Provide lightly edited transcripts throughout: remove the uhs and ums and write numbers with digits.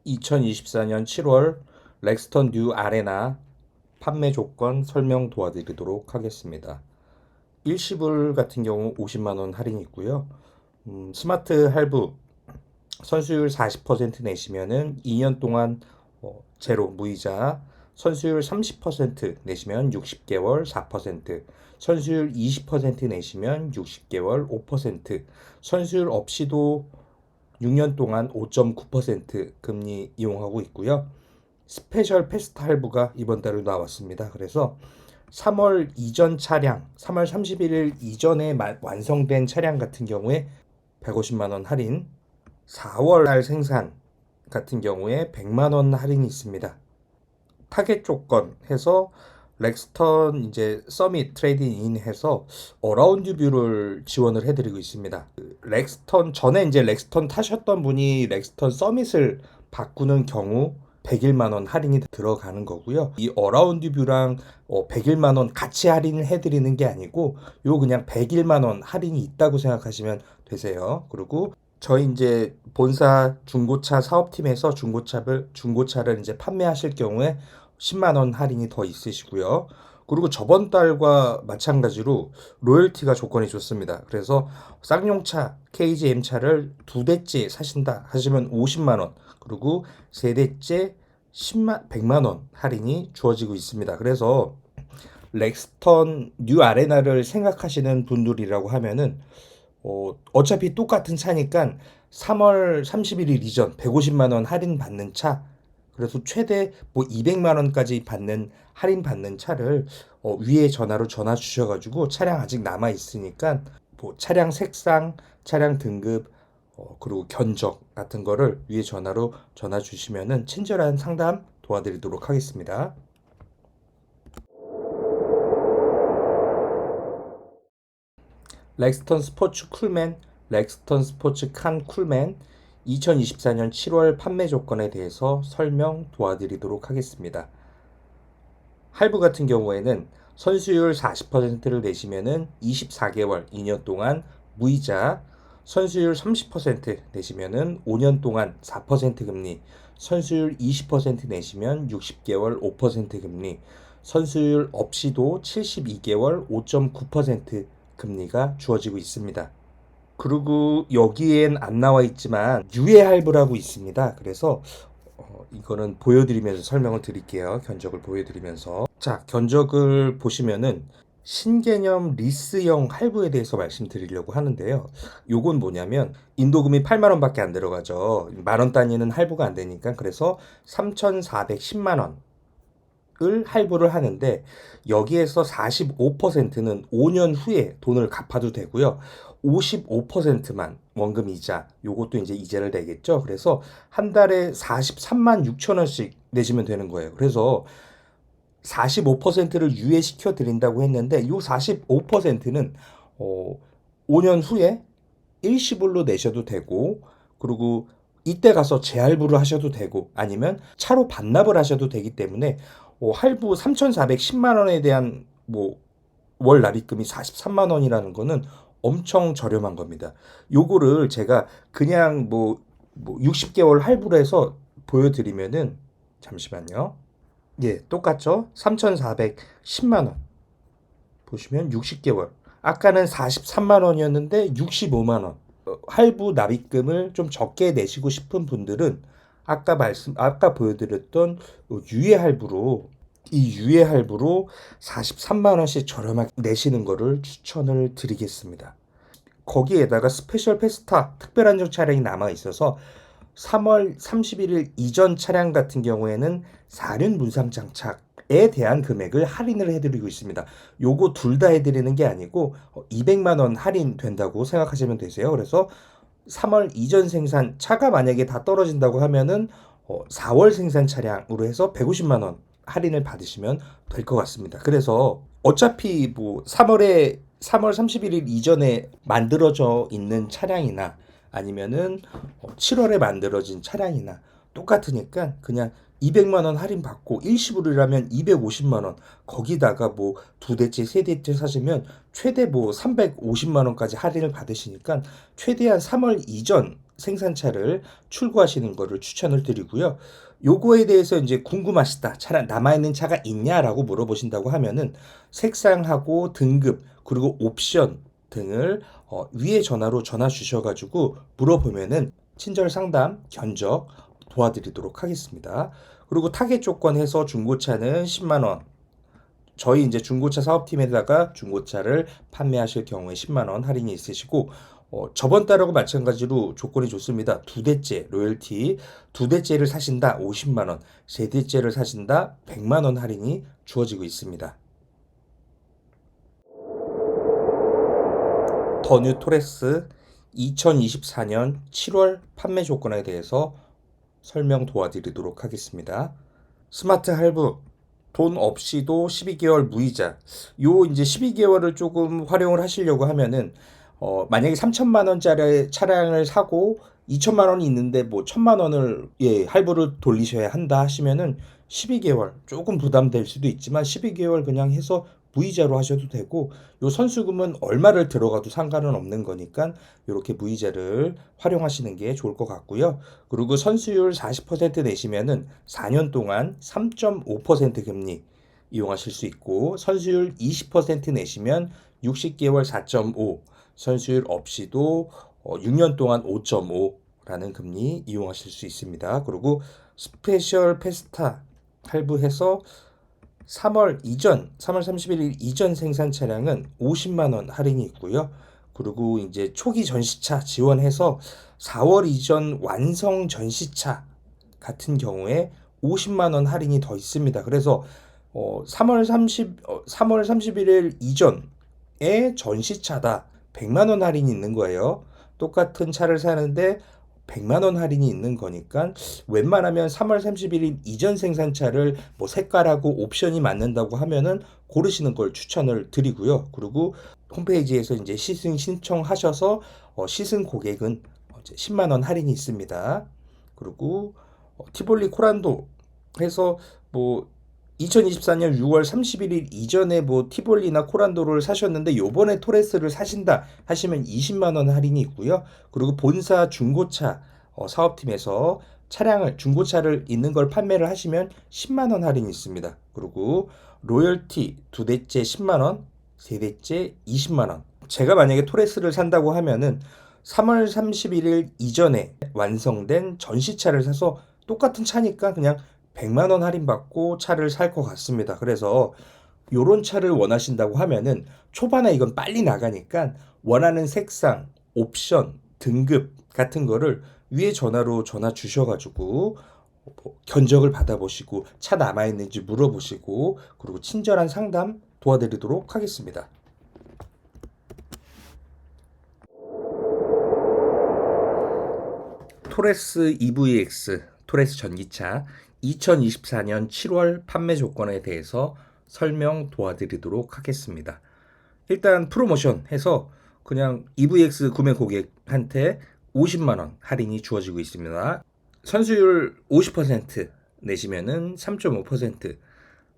2024년 7월 렉스턴 뉴 아레나 판매 조건 설명 도와드리도록 하겠습니다. 일시불 같은 경우 50만 원 할인이 있고요. 스마트 할부 선수율 40% 내시면은 2년 동안 제로 무이자, 선수율 30% 내시면 60개월 4%, 선수율 20% 내시면 60개월 5%, 선수율 없이도 6년 동안 5.9% 금리 이용하고 있고요. 스페셜 패스트 할부가 이번 달에 나왔습니다. 그래서 3월 이전 차량, 3월 31일 이전에 완성된 차량 같은 경우에 150만 원 할인, 4월 달 생산 같은 경우에 100만 원 할인이 있습니다. 타겟 조건 해서 렉스턴 이제 서밋 트레이딩 인 해서 어라운드 뷰를 지원을 해드리고 있습니다. 렉스턴 전에 이제 렉스턴 타셨던 분이 렉스턴 서밋을 바꾸는 경우 101만 원 할인이 들어가는 거고요. 이 어라운드 뷰랑 101만 원 같이 할인을 해드리는 게 아니고 요 그냥 101만 원 할인이 있다고 생각하시면 되세요. 그리고 저희 이제 본사 중고차 사업팀에서 중고차를 이제 판매하실 경우에 10만 원 할인이 더 있으시고요. 그리고 저번 달과 마찬가지로 로열티가 조건이 좋습니다. 그래서 쌍용차 KGM 차를 두 대째 사신다 하시면 50만 원, 그리고 세 대째 100만 원 할인이 주어지고 있습니다. 그래서 렉스턴 뉴 아레나를 생각하시는 분들이라고 하면은 어차피 똑같은 차니까 3월 31일 이전 150만 원 할인 받는 차, 그래서 최대 뭐 200만 원까지 받는 할인 받는 차를 위에 전화로 전화 주셔가지고 차량 아직 남아 있으니까 뭐 차량 색상, 차량 등급, 그리고 견적 같은 거를 위에 전화로 전화 주시면은 친절한 상담 도와드리도록 하겠습니다. 렉스턴 스포츠 쿨맨, 렉스턴 스포츠 칸 쿨맨 2024년 7월 판매 조건에 대해서 설명 도와드리도록 하겠습니다. 할부 같은 경우에는 선수율 40%를 내시면은 24개월 2년 동안 무이자, 선수율 30% 내시면은 5년 동안 4% 금리, 선수율 20% 내시면 60개월 5% 금리, 선수율 없이도 72개월 5.9% 금리가 주어지고 있습니다. 그리고 여기엔 안 나와 있지만 유예 할부라고 있습니다. 그래서 이거는 보여드리면서 설명을 드릴게요. 견적을 보여드리면서. 자, 견적을 보시면은 신개념 리스형 할부에 대해서 말씀드리려고 하는데요. 요건 뭐냐면 인도금이 8만 원밖에 안 들어가죠. 만원 단위는 할부가 안 되니까. 그래서 3,410만 원을 할부를 하는데 여기에서 45%는 5년 후에 돈을 갚아도 되고요. 55%만 원금 이자, 요것도 이제 이자를 내겠죠. 그래서 한 달에 43만 6천 원씩 내시면 되는 거예요. 그래서 45%를 유예시켜 드린다고 했는데 요 45%는 5년 후에 일시불로 내셔도 되고, 그리고 이때 가서 재할부를 하셔도 되고, 아니면 차로 반납을 하셔도 되기 때문에 할부 3,410만 원에 대한 뭐 월 납입금이 43만 원이라는 거는 엄청 저렴한 겁니다. 요거를 제가 그냥 뭐 60개월 할부로 해서 보여드리면은, 잠시만요. 예, 똑같죠? 3,410만 원. 보시면 60개월. 아까는 43만 원이었는데 65만 원. 할부 납입금을 좀 적게 내시고 싶은 분들은 아까 보여드렸던 유예 할부로, 이 유예 할부로 43만 원씩 저렴하게 내시는 거를 추천을 드리겠습니다. 거기에다가 스페셜 페스타 특별 한정 차량이 남아 있어서 3월 31일 이전 차량 같은 경우에는 4륜 문상 장착에 대한 금액을 할인을 해드리고 있습니다. 요거 둘 다 해드리는 게 아니고 200만 원 할인된다고 생각하시면 되세요. 그래서 3월 이전 생산 차가 만약에 다 떨어진다고 하면은 4월 생산 차량으로 해서 150만 원 할인을 받으시면 될 것 같습니다. 그래서 어차피 뭐 3월 31일 이전에 만들어져 있는 차량이나 아니면은 7월에 만들어진 차량이나 똑같으니까 그냥 200만 원 할인 받고 일시불이라면 250만 원, 거기다가 뭐 두 대째 세 대째 사시면 최대 뭐 350만 원까지 할인을 받으시니까 최대한 3월 이전 생산차를 출고하시는 거를 추천을 드리고요. 요거에 대해서 이제 궁금하시다. 차량 남아있는 차가 있냐라고 물어보신다고 하면은 색상하고 등급 그리고 옵션 등을 위에 전화로 전화 주셔가지고 물어보면은 친절 상담 견적 도와드리도록 하겠습니다. 그리고 타겟 조건 해서 중고차는 10만 원. 저희 이제 중고차 사업팀에다가 중고차를 판매하실 경우에 10만 원 할인이 있으시고 저번 달하고 마찬가지로 조건이 좋습니다. 두 대째 로열티 두 대째를 사신다 50만 원, 세 대째를 사신다 100만 원 할인이 주어지고 있습니다. 더 뉴 토레스 2024년 7월 판매 조건에 대해서 설명 도와드리도록 하겠습니다. 스마트 할부 돈 없이도 12개월 무이자. 요 이제 12개월을 조금 활용을 하시려고 하면은 만약에 3천만 원짜리 차량을 사고 2천만 원이 있는데 뭐 1천만 원을 할부를 돌리셔야 한다 하시면은 12개월 조금 부담될 수도 있지만 12개월 그냥 해서 무이자로 하셔도 되고 요 선수금은 얼마를 들어가도 상관은 없는 거니까 이렇게 무이자를 활용하시는 게 좋을 것 같고요. 그리고 선수율 40% 내시면은 4년 동안 3.5% 금리 이용하실 수 있고 선수율 20% 내시면 60개월 4.5, 선수율 없이도 6년 동안 5.5라는 금리 이용하실 수 있습니다. 그리고 스페셜 페스타 할부해서 3월 31일 이전 생산 차량은 50만 원 할인이 있고요. 그리고 이제 초기 전시차 지원해서 4월 이전 완성 전시차 같은 경우에 50만 원 할인이 더 있습니다. 그래서 3월 31일 이전에 전시차다 100만 원 할인이 있는 거예요. 똑같은 차를 사는데 100만 원 할인이 있는 거니까 웬만하면 3월 31일 이전 생산차를 뭐 색깔하고 옵션이 맞는다고 하면은 고르시는 걸 추천을 드리고요. 그리고 홈페이지에서 이제 시승 신청하셔서 시승 고객은 이제 10만 원 할인이 있습니다. 그리고 티볼리 코란도 해서 뭐 2024년 6월 31일 이전에 뭐 티볼리나 코란도를 사셨는데 요번에 토레스를 사신다 하시면 20만 원 할인이 있고요. 그리고 본사 중고차 사업팀에서 차량을 중고차를 있는 걸 판매를 하시면 10만 원 할인이 있습니다. 그리고 로열티 두 대째 10만 원, 세 대째 20만 원. 제가 만약에 토레스를 산다고 하면은 3월 31일 이전에 완성된 전시차를 사서 똑같은 차니까 그냥 100만 원 할인받고 차를 살 것 같습니다. 그래서 요런 차를 원하신다고 하면은 초반에 이건 빨리 나가니까 원하는 색상, 옵션, 등급 같은 거를 위에 전화로 전화 주셔가지고 견적을 받아보시고 차 남아있는지 물어보시고 그리고 친절한 상담 도와드리도록 하겠습니다. 토레스 EVX, 토레스 전기차 2024년 7월 판매 조건에 대해서 설명 도와드리도록 하겠습니다. 일단 프로모션 해서 그냥 EVX 구매 고객한테 50만 원 할인이 주어지고 있습니다. 선수율 50% 내시면은 3.5%,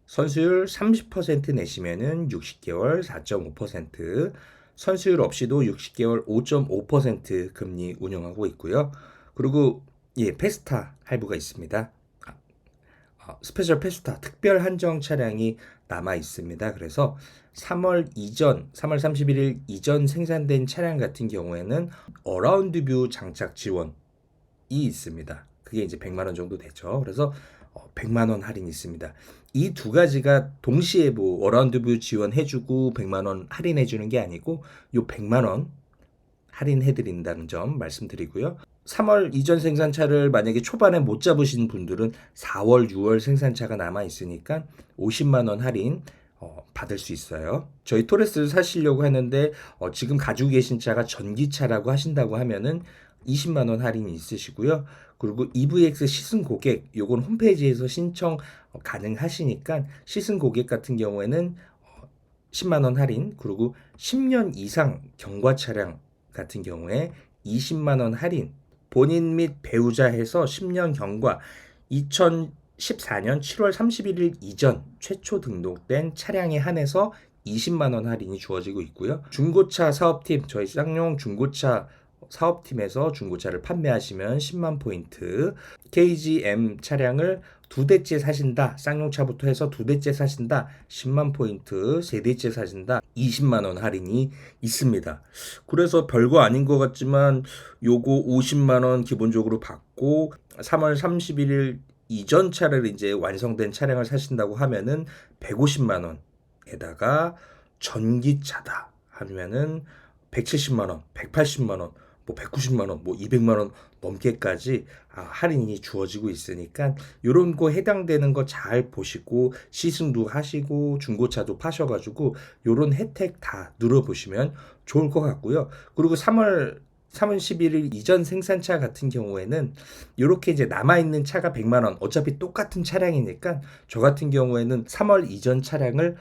선수율 30% 내시면은 60개월 4.5%, 선수율 없이도 60개월 5.5% 금리 운영하고 있고요. 그리고 페스타 할부가 있습니다. 스페셜 페스타 특별 한정 차량이 남아 있습니다. 그래서 3월 31일 이전 생산된 차량 같은 경우에는 어라운드 뷰 장착 지원이 있습니다. 그게 이제 100만 원 정도 되죠. 그래서 100만 원 할인이 있습니다. 이 두 가지가 동시에 뭐 어라운드 뷰 지원해주고 100만 원 할인해주는 게 아니고 요 100만 원 할인해드린다는 점 말씀드리고요. 3월 이전 생산차를 만약에 초반에 못 잡으신 분들은 4월, 6월 생산차가 남아 있으니까 50만 원 할인 받을 수 있어요. 저희 토레스를 사시려고 했는데 지금 가지고 계신 차가 전기차라고 하신다고 하면은 20만 원 할인이 있으시고요. 그리고 EVX 시승 고객 요건 홈페이지에서 신청 가능하시니까 시승 고객 같은 경우에는 10만 원 할인, 그리고 10년 이상 경과 차량 같은 경우에 20만 원 할인, 본인 및 배우자 해서 10년 경과 2014년 7월 31일 이전 최초 등록된 차량에 한해서 20만 원 할인이 주어지고 있고요. 중고차 사업팀 저희 쌍용 중고차 사업팀에서 중고차를 판매하시면 10만 포인트, KGM 차량을 두 대째 사신다, 쌍용차부터 해서 두 대째 사신다, 10만 포인트, 세 대째 사신다, 20만 원 할인이 있습니다. 그래서 별거 아닌 것 같지만 요거 50만 원 기본적으로 받고 3월 31일 이전 차를 이제 완성된 차량을 사신다고 하면은 150만 원에다가 전기차다 하면은 170만 원, 180만 원, 뭐 190만 원, 뭐 200만 원 넘게까지 할인이 주어지고 있으니까 요런 거 해당되는 거 잘 보시고 시승도 하시고 중고차도 파셔가지고 요런 혜택 다 눌러보시면 좋을 것 같고요. 그리고 3월 11일 이전 생산차 같은 경우에는 이렇게 이제 남아있는 차가 100만 원, 어차피 똑같은 차량이니까 저 같은 경우에는 3월 이전 차량을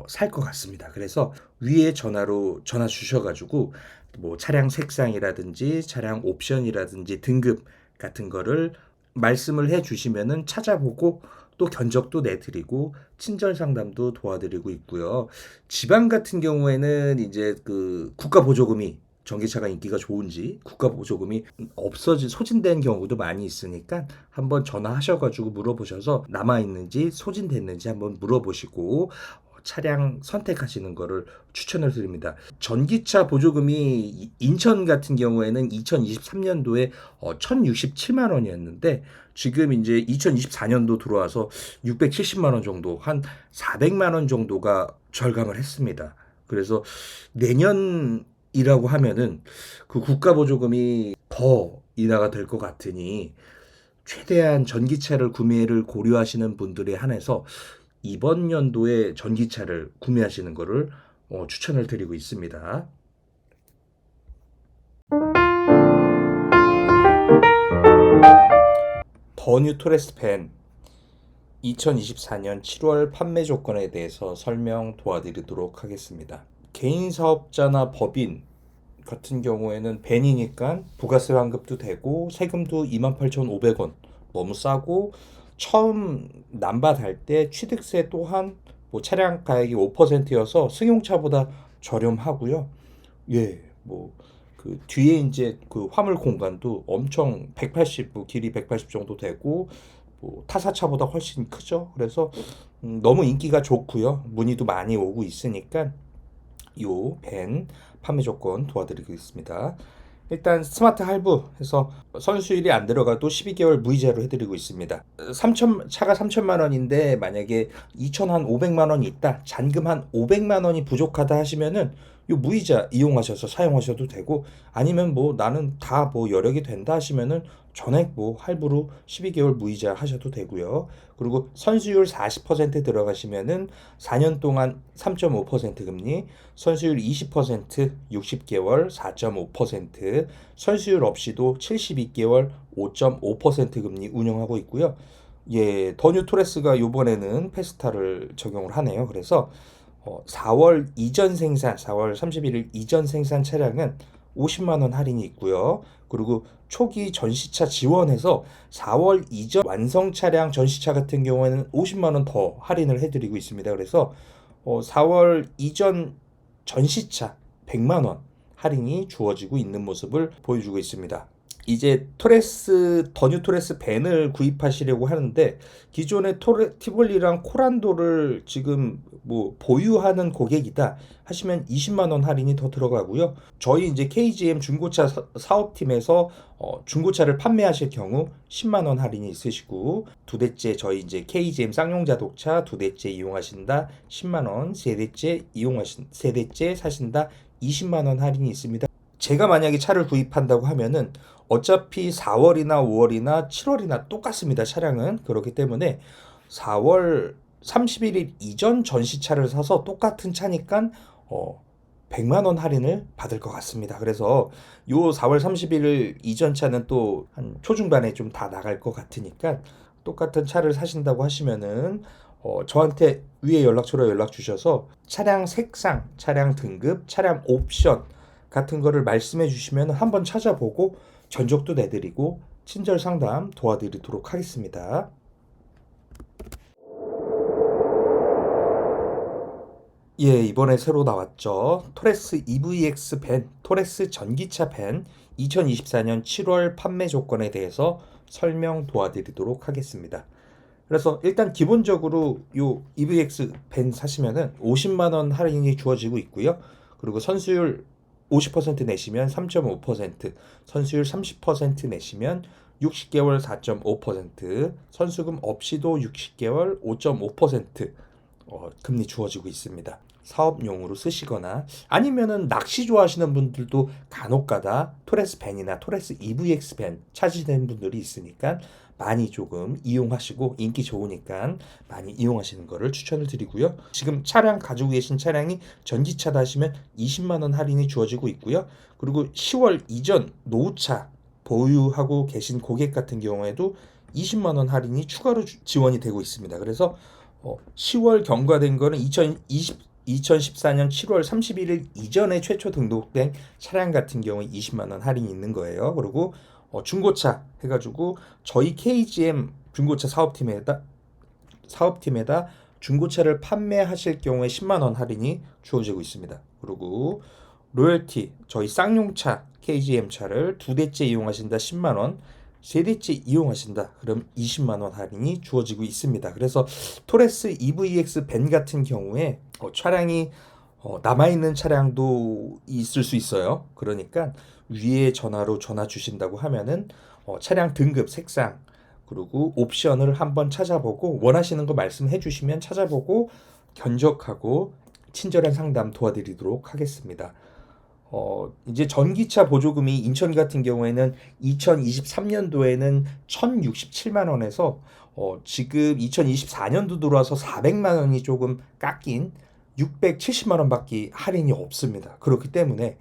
살 것 같습니다. 그래서 위에 전화로 전화 주셔가지고 뭐 차량 색상이라든지 차량 옵션이라든지 등급 같은 거를 말씀을 해 주시면은 찾아보고 또 견적도 내드리고 친절 상담도 도와드리고 있고요. 지방 같은 경우에는 이제 그 국가 보조금이 전기차가 인기가 좋은지 국가 보조금이 소진된 경우도 많이 있으니까 한번 전화하셔가지고 물어보셔서 남아있는지 소진됐는지 한번 물어보시고 차량 선택하시는 거를 추천을 드립니다. 전기차 보조금이 인천 같은 경우에는 2023년도에 1,067만 원이었는데 지금 이제 2024년도 들어와서 670만 원 정도, 한 400만 원 정도가 절감을 했습니다. 그래서 내년이라고 하면은 그 국가 보조금이 더 인하가 될 것 같으니 최대한 전기차를 구매를 고려하시는 분들에 한해서 이번 연도에 전기차를 구매하시는 것을 추천을 드리고 있습니다. 더 뉴 토레스 밴 2024년 7월 판매 조건에 대해서 설명 도와드리도록 하겠습니다. 개인 사업자나 법인 같은 경우에는 밴이니까 부가세 환급도 되고 세금도 28,500원 너무 싸고 처음 남받을 때 취득세 또한 뭐 차량 가액이 5%여서 승용차보다 저렴하고요. 예, 뭐 그 뒤에 이제 그 화물 공간도 엄청 180, 길이 180 정도 되고 뭐 타사차보다 훨씬 크죠. 그래서 너무 인기가 좋고요. 문의도 많이 오고 있으니까 요 밴 판매 조건 도와드리겠습니다. 일단 스마트 할부해서 선수율이 안 들어가도 12개월 무이자로 해드리고 있습니다. 차가 3천만 원인데 만약에 2,500만 원이 있다, 잔금 한 500만 원이 부족하다 하시면은 요 무이자 이용하셔서 사용하셔도 되고, 아니면 뭐 나는 다 뭐 여력이 된다 하시면은 전액 뭐 할부로 12개월 무이자 하셔도 되고요. 그리고 선수율 40% 들어가시면은 4년 동안 3.5% 금리, 선수율 20% 60개월 4.5%, 선수율 없이도 72개월 5.5% 금리 운영하고 있고요. 예, 더 뉴토레스가 이번에는 페스타를 적용을 하네요. 그래서 4월 이전 생산, 4월 31일 이전 생산 차량은 50만 원 할인이 있고요. 그리고 초기 전시차 지원해서 4월 이전 완성 차량 전시차 같은 경우에는 50만 원 더 할인을 해드리고 있습니다. 그래서 4월 이전 전시차 100만 원 할인이 주어지고 있는 모습을 보여주고 있습니다. 이제 더 뉴 토레스 밴을 구입하시려고 하는데 기존의 티볼리랑 코란도를 지금 뭐 보유하는 고객이다 하시면 20만 원 할인이 더 들어가고요. 저희 이제 KGM 중고차 사업팀에서 중고차를 판매하실 경우 10만 원 할인이 있으시고, 두 대째 저희 이제 KGM 쌍용 자동차 두 대째 이용하신다 10만 원, 세 대째 사신다 20만 원 할인이 있습니다. 제가 만약에 차를 구입한다고 하면은 어차피 4월이나 5월이나 7월이나 똑같습니다. 차량은. 그렇기 때문에 4월 31일 이전 전시차를 사서 똑같은 차니까 100만 원 할인을 받을 것 같습니다. 그래서 요 4월 31일 이전 차는 또 한 초중반에 좀 다 나갈 것 같으니까 똑같은 차를 사신다고 하시면은 저한테 위에 연락처로 연락 주셔서 차량 색상, 차량 등급, 차량 옵션 같은 거를 말씀해 주시면 한번 찾아보고 견적도 내드리고 친절 상담 도와드리도록 하겠습니다. 예, 이번에 새로 나왔죠. 토레스 EVX 밴, 토레스 전기차 밴 2024년 7월 판매 조건에 대해서 설명 도와드리도록 하겠습니다. 그래서 일단 기본적으로 요 EVX 밴 사시면은 50만 원 할인이 주어지고 있고요. 그리고 선수율 50% 내시면 3.5%, 선수율 30% 내시면 60개월 4.5%, 선수금 없이도 60개월 5.5% 금리 주어지고 있습니다. 사업용으로 쓰시거나 아니면은 낚시 좋아하시는 분들도 간혹가다 토레스 밴이나 토레스 EVX 밴 찾으시는 분들이 있으니까 많이 조금 이용하시고 인기 좋으니까 많이 이용하시는 거를 추천을 드리고요. 지금 차량 가지고 계신 차량이 전기차다 하시면 20만 원 할인이 주어지고 있고요. 그리고 10월 이전 노후차 보유하고 계신 고객 같은 경우에도 20만 원 할인이 추가로 지원이 되고 있습니다. 그래서 10월 경과된 거는 2014년 7월 31일 이전에 최초 등록된 차량 같은 경우에 20만 원 할인이 있는 거예요. 그리고 중고차 해가지고 저희 KGM 중고차 사업팀에다 중고차를 판매하실 경우에 10만 원 할인이 주어지고 있습니다. 그리고 로열티 저희 쌍용차 KGM 차를 두 대째 이용하신다 10만 원, 세 대째 이용하신다 그럼 20만 원 할인이 주어지고 있습니다. 그래서 토레스 EVX 밴 같은 경우에 차량이 남아있는 차량도 있을 수 있어요. 그러니까 위에 전화로 전화 주신다고 하면은 차량 등급, 색상 그리고 옵션을 한번 찾아보고 원하시는 거 말씀해 주시면 찾아보고 견적하고 친절한 상담 도와드리도록 하겠습니다. 이제 전기차 보조금이 인천 같은 경우에는 2023년도에는 1,067만 원에서 지금 2024년도 들어와서 400만 원이 조금 깎인 670만 원밖에 할인이 없습니다. 그렇기 때문에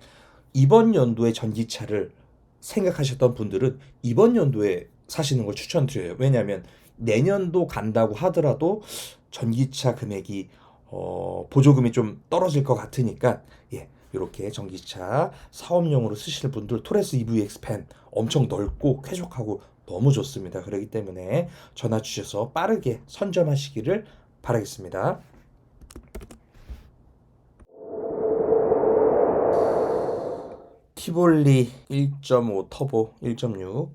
이번 연도에 전기차를 생각하셨던 분들은 이번 연도에 사시는 걸 추천드려요. 왜냐하면 내년도 간다고 하더라도 전기차 금액이 보조금이 좀 떨어질 것 같으니까 예, 이렇게 전기차 사업용으로 쓰시는 분들 토레스 EVX 밴 엄청 넓고 쾌적하고 너무 좋습니다. 그렇기 때문에 전화 주셔서 빠르게 선점하시기를 바라겠습니다. 티볼리 1.5 터보 1.6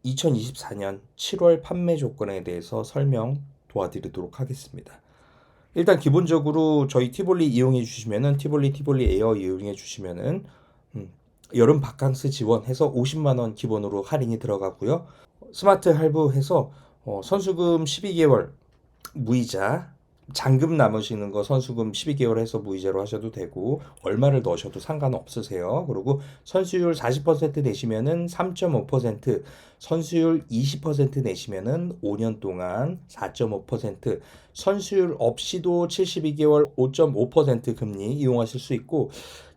2024년 7월 판매 조건에 대해서 설명 도와드리도록 하겠습니다. 일단 기본적으로 저희 티볼리 이용해 주시면은 티볼리 에어 이용해 주시면은 여름 바캉스 지원해서 50만 원 기본으로 할인이 들어가고요. 스마트 할부해서 선수금 12개월 무이자 잔금 남으시는 거 선수금 12개월 해서 무이자로 하셔도 되고 얼마를 넣으셔도 상관없으세요. 그리고 선수율 40% 내시면은 3.5%, 선수율 20% 내시면은 5년 동안 4.5%, 선수율 없이도 72개월 5.5% 금리 이용하실 수 있고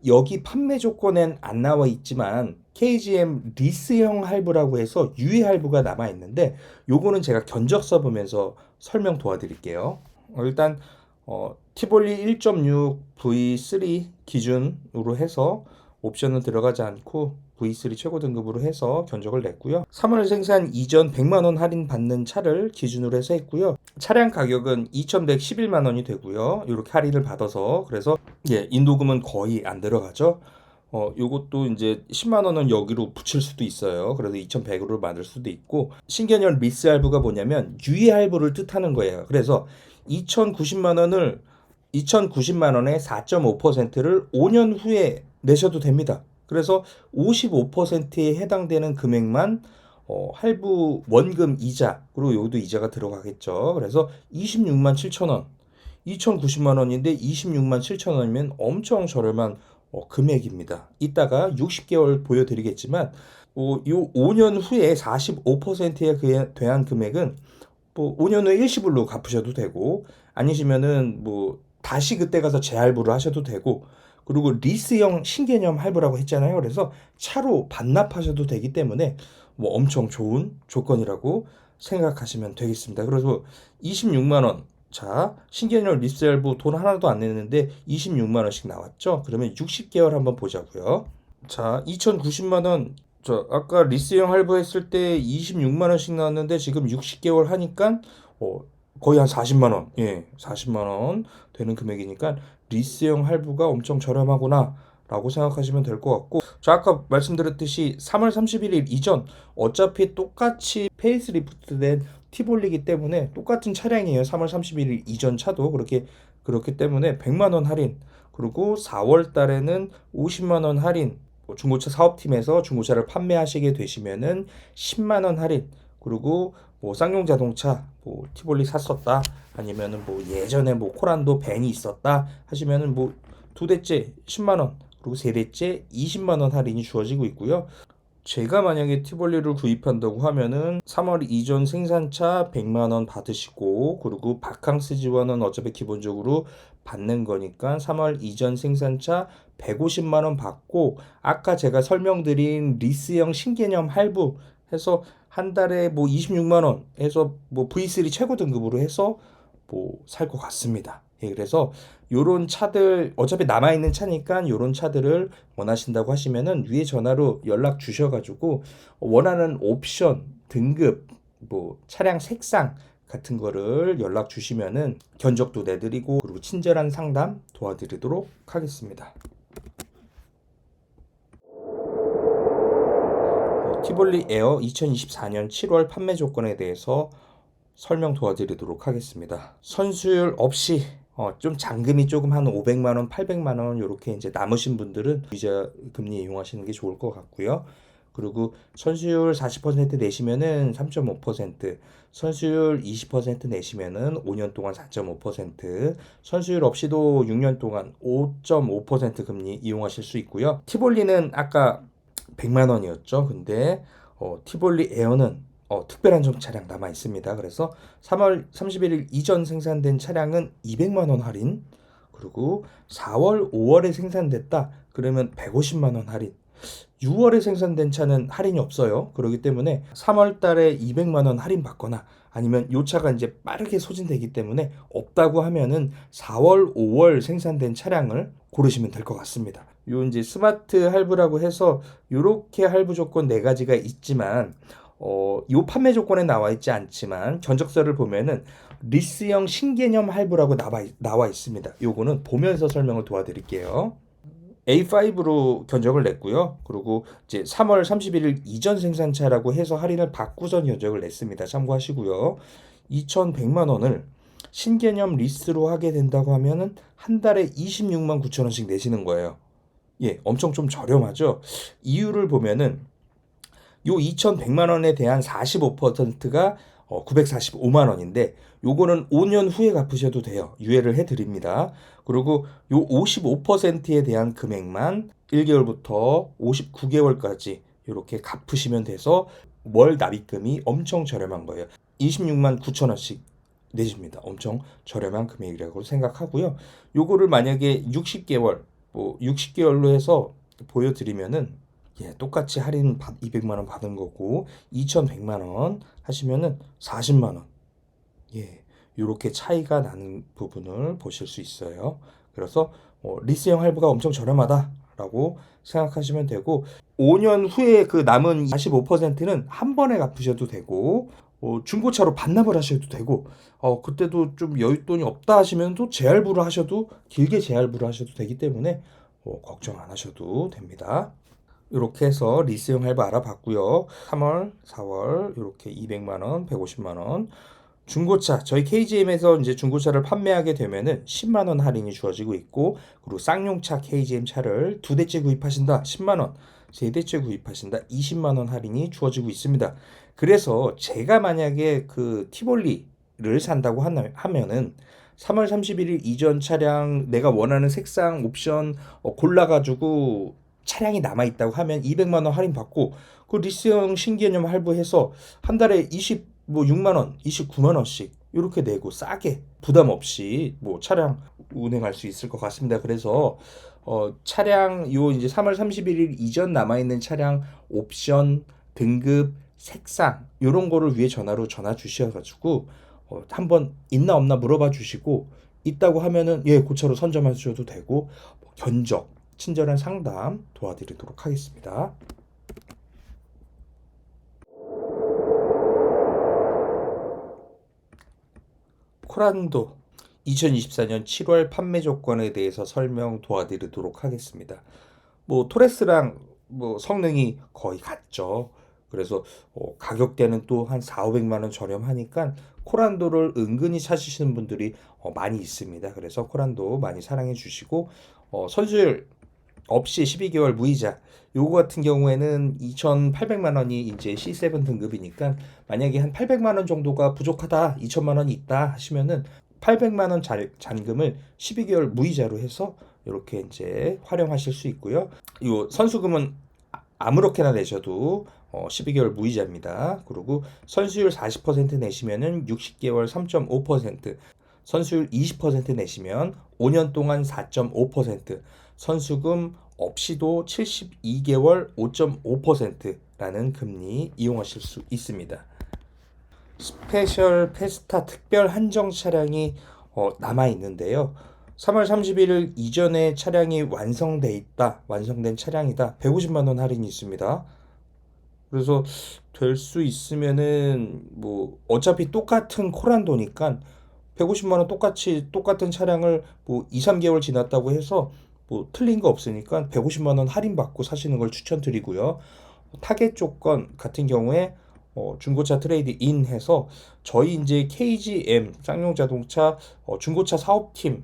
여기 판매 조건엔 안 나와 있지만 KGM 리스형 할부라고 해서 유예 할부가 남아 있는데 요거는 제가 견적 써보면서 설명 도와드릴게요. 일단 티볼리 1.6 V3 기준으로 해서 옵션은 들어가지 않고 V3 최고 등급으로 해서 견적을 냈고요. 3월 생산 이전 100만 원 할인 받는 차를 기준으로 해서 했고요. 차량 가격은 2,111만 원이 되고요. 이렇게 할인을 받아서 그래서 예, 인도금은 거의 안 들어가죠. 요것도 이제 10만 원은 여기로 붙일 수도 있어요. 그래서 2,100으로 만들 수도 있고 신개념 리스 할부가 뭐냐면 유예 할부를 뜻하는 거예요. 그래서 2,090만 원에 4.5%를 5년 후에 내셔도 됩니다. 그래서 55%에 해당되는 금액만 할부 원금 이자 그리고 여기도 이자가 들어가겠죠. 그래서 26만 7천 원 2,090만 원인데 26만 7천 원이면 엄청 저렴한 금액입니다. 이따가 60개월 보여드리겠지만 요 5년 후에 45%에 대한 금액은 뭐 5년 후에 일시불로 갚으셔도 되고 아니시면은 뭐 다시 그때 가서 재할부를 하셔도 되고 그리고 리스형 신개념 할부라고 했잖아요. 그래서 차로 반납하셔도 되기 때문에 뭐 엄청 좋은 조건이라고 생각하시면 되겠습니다. 그래서 26만 원. 자, 신개념 리스 할부 돈 하나도 안 내는데 26만 원씩 나왔죠? 그러면 60개월 한번 보자고요. 자, 2,090만 원. 아까 리스형 할부했을 때 26만 원씩 나왔는데 지금 60개월 하니까 거의 한 40만 원. 예, 40만 원 되는 금액이니까 리스형 할부가 엄청 저렴하구나 라고 생각하시면 될 것 같고, 저 아까 말씀드렸듯이 3월 31일 이전 어차피 똑같이 페이스리프트된 티볼리기 때문에 똑같은 차량이에요. 3월 31일 이전 차도 그렇기 때문에 100만 원 할인, 그리고 4월 달에는 50만 원 할인, 중고차 사업팀에서 중고차를 판매하시게 되시면은 10만 원 할인, 그리고 뭐 쌍용 자동차 뭐 티볼리 샀었다, 아니면은 뭐 예전에 뭐 코란도 벤이 있었다 하시면은 뭐 두 대째 10만 원, 그리고 세 대째 20만 원 할인이 주어지고 있고요. 제가 만약에 티볼리를 구입한다고 하면은 3월 이전 생산차 100만 원 받으시고, 그리고 바캉스 지원은 어차피 기본적으로 받는 거니까 3월 이전 생산차 150만 원 받고, 아까 제가 설명드린 리스형 신개념 할부 해서 한 달에 뭐 26만 원 해서 뭐 V3 최고 등급으로 해서 뭐 살 것 같습니다. 예, 그래서 요런 차들 어차피 남아 있는 차니까 요런 차들을 원하신다고 하시면은 위에 전화로 연락 주셔가지고 원하는 옵션, 등급, 뭐 차량 색상 같은 거를 연락 주시면은 견적도 내드리고, 그리고 친절한 상담 도와드리도록 하겠습니다. 티볼리 에어 2024년 7월 판매 조건에 대해서 설명 도와드리도록 하겠습니다. 선수율 없이 좀 잔금이 조금 한 500만 원, 800만 원 이렇게 이제 남으신 분들은 이자 금리 이용하시는 게 좋을 것 같고요. 그리고 선수율 40% 내시면은 3.5%, 선수율 20% 내시면은 5년 동안 4.5%, 선수율 없이도 6년 동안 5.5% 금리 이용하실 수 있고요. 티볼리는 아까 100만 원이었죠. 근데 티볼리 에어는 특별한 점 차량 남아 있습니다. 그래서 3월 31일 이전 생산된 차량은 200만 원 할인, 그리고 4월, 5월에 생산됐다 그러면 150만 원 할인, 6월에 생산된 차는 할인이 없어요. 그렇기 때문에 3월 달에 200만 원 할인 받거나, 아니면 요 차가 이제 빠르게 소진되기 때문에 없다고 하면은 4월, 5월 생산된 차량을 고르시면 될 것 같습니다. 요 이제 스마트 할부라고 해서 요렇게 할부 조건 네 가지가 있지만 요 판매 조건에 나와 있지 않지만 견적서를 보면은 리스형 신개념 할부라고 나와 있습니다. 요거는 보면서 설명을 도와드릴게요. A5로 견적을 냈고요. 그리고 이제 3월 31일 이전 생산차라고 해서 할인을 받고선 견적을 냈습니다. 참고하시고요. 2,100만 원을 신개념 리스로 하게 된다고 하면은 한 달에 26만 9천 원씩 내시는 거예요. 예, 엄청 좀 저렴하죠. 이유를 보면은 요 2,100만 원에 대한 45%가 945만 원인데, 요거는 5년 후에 갚으셔도 돼요. 유예를 해 드립니다. 그리고 요 55%에 대한 금액만 1개월부터 59개월까지 이렇게 갚으시면 돼서 월 납입금이 엄청 저렴한 거예요. 26만 9천 원씩 내십니다. 엄청 저렴한 금액이라고 생각하고요. 요거를 만약에 60개월, 뭐 60개월로 해서 보여드리면은, 예, 똑같이 할인 200만 원 받은 거고 2,100만 원 하시면은 40만 원. 예. 요렇게 차이가 나는 부분을 보실 수 있어요. 그래서 리스형 할부가 엄청 저렴하다라고 생각하시면 되고, 5년 후에 그 남은 45%는 한 번에 갚으셔도 되고, 중고차로 반납을 하셔도 되고, 그때도 좀 여윳돈이 없다 하시면 또 재할부를 하셔도, 길게 재할부를 하셔도 되기 때문에 걱정 안 하셔도 됩니다. 이렇게 해서 리스형 할부 알아봤고요. 3월, 4월 이렇게 200만 원, 150만 원. 중고차 저희 KGM에서 이제 중고차를 판매하게 되면은 10만 원 할인이 주어지고 있고, 그리고 쌍용차 KGM 차를 두 대째 구입하신다 10만 원, 세 대째 구입하신다 20만 원 할인이 주어지고 있습니다. 그래서 제가 만약에 그 티볼리를 산다고 하면은 3월 31일 이전 차량 내가 원하는 색상 옵션 골라가지고 차량이 남아 있다고 하면 200만 원 할인 받고, 그 리스형 신개념 할부해서 한 달에 6만 원, 29만 원씩 이렇게 내고 싸게 부담 없이 뭐 차량 운행할 수 있을 것 같습니다. 그래서 차량 요 이제 3월 31일 이전 남아 있는 차량 옵션, 등급, 색상 요런 거를 위에 전화로 전화 주셔가지고 한번 있나 없나 물어봐 주시고, 있다고 하면은 예, 고차로 선점하셔도 되고, 견적, 친절한 상담 도와드리도록 하겠습니다. 코란도 2024년 7월 판매 조건에 대해서 설명 도와드리도록 하겠습니다. 뭐 토레스랑 뭐 성능이 거의 같죠. 그래서 가격대는 또 한 4, 500만 원 저렴하니까 코란도를 은근히 찾으시는 분들이 많이 있습니다. 그래서 코란도 많이 사랑해 주시고 선수율 없이 12개월 무이자 요거 같은 경우에는 2,800만 원이 이제 C7 등급이니까 만약에 한 800만 원 정도가 부족하다, 2천만 원이 있다 하시면은 800만 원 잔금을 12개월 무이자로 해서 이렇게 이제 활용하실 수 있고요. 요 선수금은 아무렇게나 내셔도 12개월 무이자입니다. 그리고 선수율 40% 내시면은 60개월 3.5%, 선수율 20% 내시면 5년 동안 4.5%, 선수금 없이도 72개월 5.5%라는 금리 이용하실 수 있습니다. 스페셜 페스타 특별 한정 차량이 남아 있는데요. 3월 31일 이전에 차량이 완성된 차량이다. 150만 원 할인이 있습니다. 그래서 될 수 있으면은 뭐 어차피 똑같은 코란도니까 150만 원 똑같은 차량을 뭐 2, 3개월 지났다고 해서 뭐 틀린 거 없으니까 150만 원 할인 받고 사시는 걸 추천드리고요. 타겟 조건 같은 경우에 중고차 트레이드 인 해서 저희 이제 KGM 쌍용 자동차 중고차 사업팀에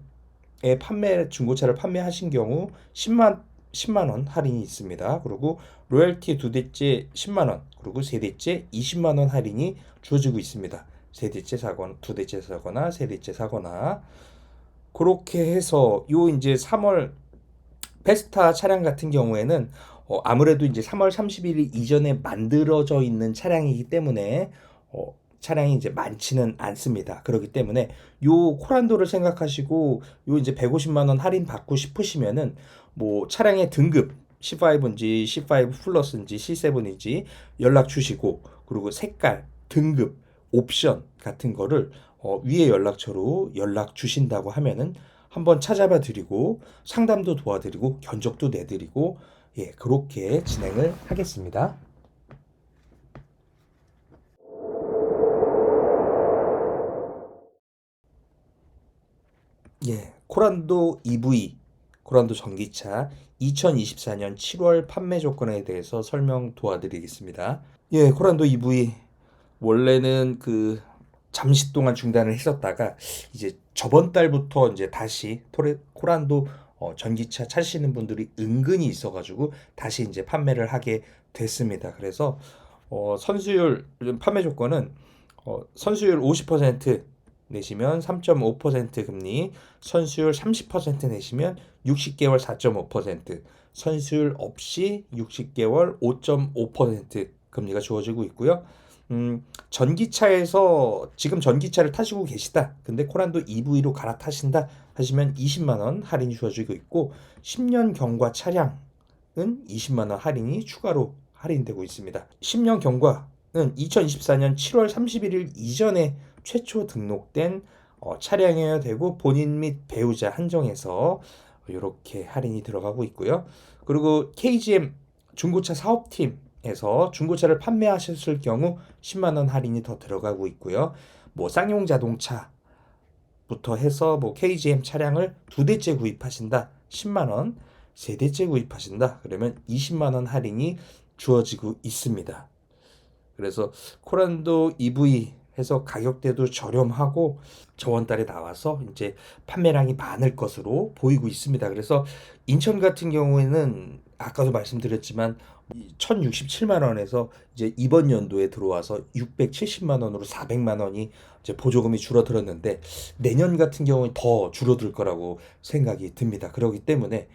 중고차를 판매하신 경우 10만 원 할인이 있습니다. 그리고 로열티 두 대째 10만 원, 그리고 세 대째 20만 원 할인이 주어지고 있습니다. 세 대째 사거나 두 대째 사거나 세 대째 사거나 그렇게 해서 요 이제 3월 페스타 차량 같은 경우에는 아무래도 이제 3월 30일 이전에 만들어져 있는 차량이기 때문에 차량이 이제 많지는 않습니다. 그렇기 때문에 요 코란도를 생각하시고 요 이제 150만 원 할인 받고 싶으시면은 뭐 차량의 등급 C5인지 C5 플러스인지 C7인지 연락 주시고, 그리고 색깔, 등급, 옵션 같은 거를 위에 연락처로 연락 주신다고 하면은 한번 찾아봐 드리고 상담도 도와드리고 견적도 내드리고, 예, 그렇게 진행을 하겠습니다. 예, 코란도 EV, 코란도 전기차 2024년 7월 판매 조건에 대해서 설명 도와드리겠습니다. 예, 코란도 EV 원래는 그 잠시 동안 중단을 했었다가 이제 저번 달부터 이제 다시 코란도 전기차 찾으시는 분들이 은근히 있어가지고 다시 이제 판매를 하게 됐습니다. 그래서 선수율 판매 조건은 선수율 50% 내시면 3.5% 금리, 선수율 30% 내시면 60개월 4.5%, 선수율 없이 60개월 5.5% 금리가 주어지고 있고요. 전기차에서 지금 전기차를 타시고 계시다. 근데 코란도 EV로 갈아타신다 하시면 20만 원 할인이 주어지고 있고, 10년 경과 차량은 20만 원 할인이 추가로 할인되고 있습니다. 10년 경과는 2024년 7월 31일 이전에 최초 등록된 차량이어야 되고 본인 및 배우자 한정해서 이렇게 할인이 들어가고 있고요. 그리고 KGM 중고차 사업팀에서 중고차를 판매하셨을 경우 10만 원 할인이 더 들어가고 있고요. 뭐 쌍용 자동차부터 해서 뭐 KGM 차량을 두 대째 구입하신다 10만 원, 세 대째 구입하신다 그러면 20만 원 할인이 주어지고 있습니다. 그래서 코란도 EV 해서 가격대도 저렴하고 저번 달에 나와서 이제 판매량이 많을 것으로 보이고 있습니다. 그래서 인천 같은 경우에는 아까도 말씀드렸지만 1,067만 원에서 이제 이번 연도에 들어와서 670만 원으로 400만 원이 이제 보조금이 줄어들었는데 내년 같은 경우에 더 줄어들 거라고 생각이 듭니다. 그렇기 때문에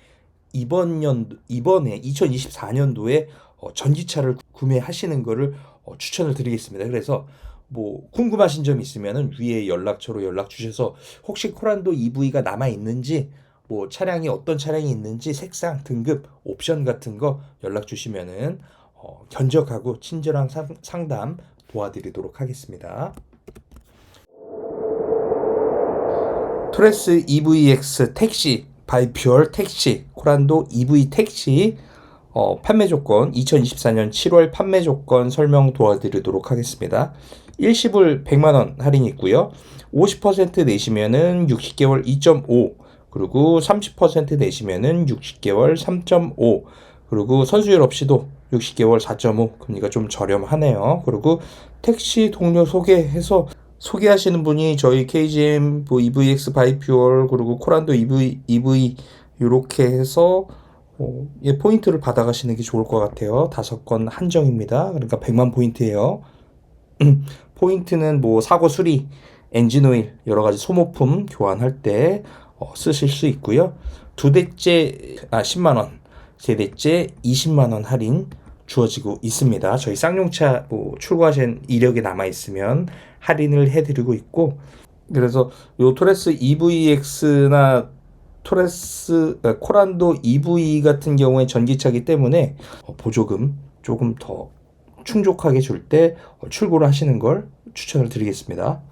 이번에 2024년도에 전기차를 구매하시는 거를 추천을 드리겠습니다. 그래서 뭐 궁금하신 점 있으면은 위에 연락처로 연락 주셔서 혹시 코란도 EV가 남아 있는지, 뭐 차량이 어떤 차량이 있는지 색상, 등급, 옵션 같은 거 연락 주시면은 견적하고 친절한 상담 도와드리도록 하겠습니다. 토레스 EVX 택시 바이 퓨얼 택시 코란도 EV 택시 판매 조건 2024년 7월 판매 조건 설명 도와드리도록 하겠습니다. 일시불 100만 원 할인이 있고요. 50% 내시면은 60개월 2.5, 그리고 30% 내시면은 60개월 3.5, 그리고 선수율 없이도 60개월 4.5, 금리가 좀 저렴하네요. 그리고 택시 동료 소개하시는 분이 저희 KGM 뭐 EVX 바이퓨얼 그리고 코란도 EV 이렇게 해서 예, 포인트를 받아가시는 게 좋을 것 같아요. 5건 한정입니다. 그러니까 100만 포인트예요. 포인트는 뭐 사고 수리, 엔진 오일, 여러 가지 소모품 교환할 때 쓰실 수 있고요. 두 대째 10만 원, 세 대째 20만 원 할인 주어지고 있습니다. 저희 쌍용차 뭐 출고하신 이력이 남아 있으면 할인을 해드리고 있고, 그래서 요 토레스 EVX나 코란도 EV 같은 경우에 전기차기 때문에 보조금 조금 더 충족하게 줄 때 출고를 하시는 걸 추천을 드리겠습니다.